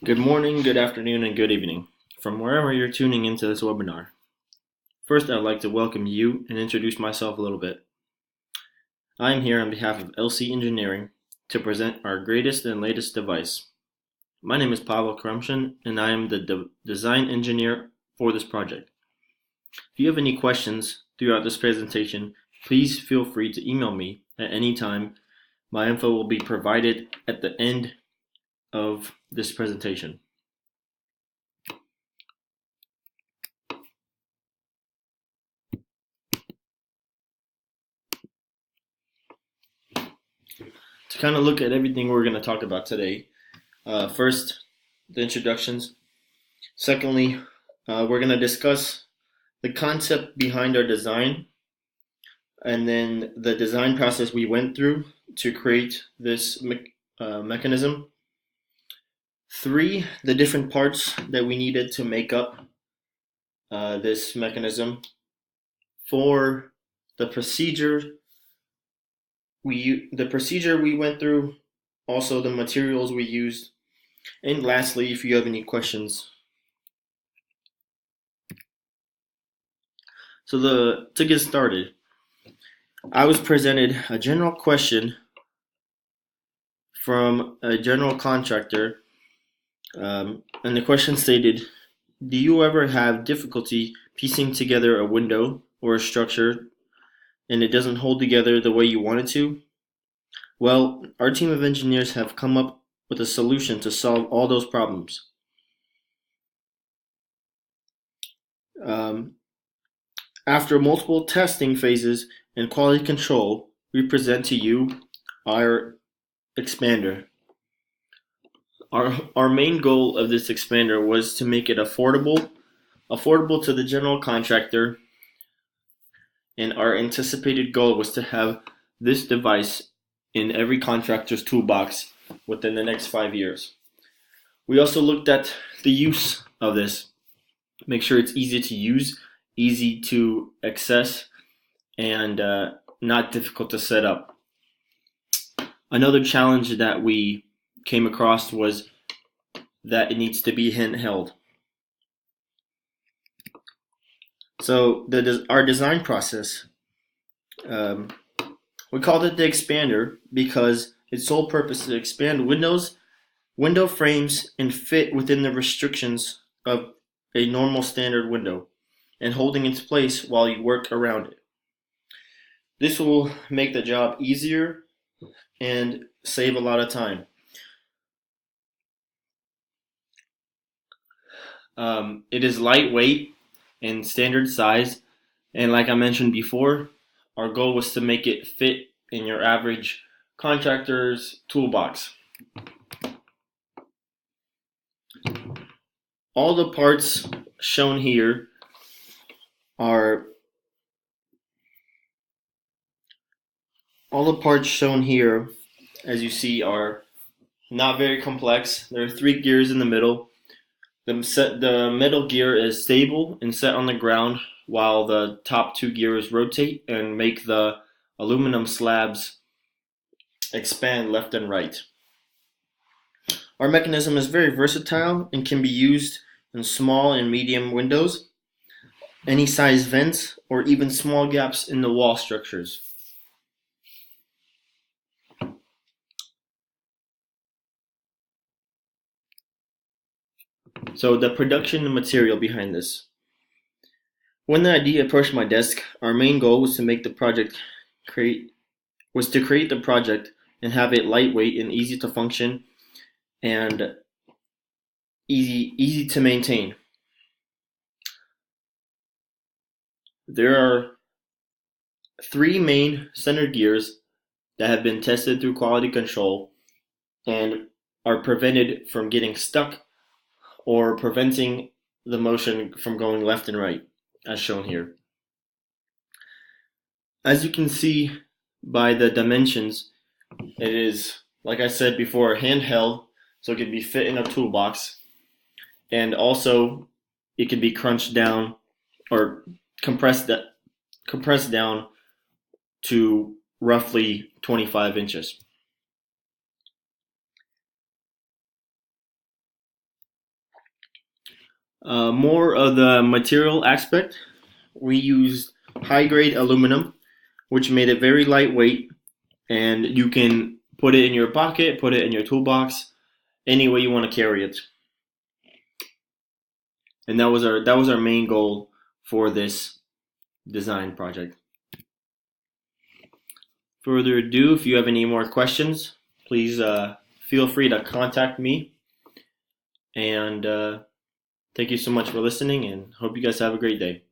Good morning, good afternoon, and good evening from wherever you're tuning into this webinar. First, I'd like to welcome you and introduce myself a little bit. I am here on behalf of LC Engineering to present our greatest and latest device. My name is Pavel Krumshin, and I am the design engineer for this project. If you have any questions throughout this presentation, please feel free to email me at any time. My info will be provided at the end of this presentation. To kind of look at everything we're going to talk about today, first, the introductions. Secondly, we're going to discuss the concept behind our design, and then the design process we went through to create this mechanism. 3, the different parts that we needed to make up this mechanism. 4, the procedure we went through, also the materials we used, and lastly, if you have any questions. So to get started, I was presented a general question from a general contractor, and the question stated, do you ever have difficulty piecing together a window or a structure and it doesn't hold together the way you want it to? Well, our team of engineers have come up with a solution to solve all those problems. After multiple testing phases and quality control, we present to you our expander. Our main goal of this expander was to make it affordable to the general contractor, and our anticipated goal was to have this device in every contractor's toolbox within the next 5 years. We also looked at the use of this, make sure it's easy to use, easy to access, and not difficult to set up. Another challenge that we came across was that it needs to be handheld. So our design process, we called it the expander because its sole purpose is to expand window frames and fit within the restrictions of a normal standard window and holding its place while you work around it. This will make the job easier and save a lot of time. It is lightweight and standard size, and like I mentioned before, our goal was to make it fit in your average contractor's toolbox. All the parts shown here are as you see, are not very complex. There are 3 gears in the middle. The middle gear is stable and set on the ground, while the top 2 gears rotate and make the aluminum slabs expand left and right. Our mechanism is very versatile and can be used in small and medium windows, any size vents, or even small gaps in the wall structures. So the production material behind this. When the idea approached my desk, our main goal was to make create the project and have it lightweight and easy to function and easy to maintain. There are 3 main center gears that have been tested through quality control and are prevented from getting stuck or preventing the motion from going left and right, as shown here. As you can see by the dimensions, it is, like I said before, handheld, so it can be fit in a toolbox, and also it can be crunched down or compressed down to roughly 25 inches. More of the material aspect, we used high grade aluminum, which made it very lightweight, and you can put it in your pocket, put it in your toolbox, any way you want to carry it. And that was our main goal for this design project. Further ado, if you have any more questions, please feel free to contact me. And thank you so much for listening, and hope you guys have a great day.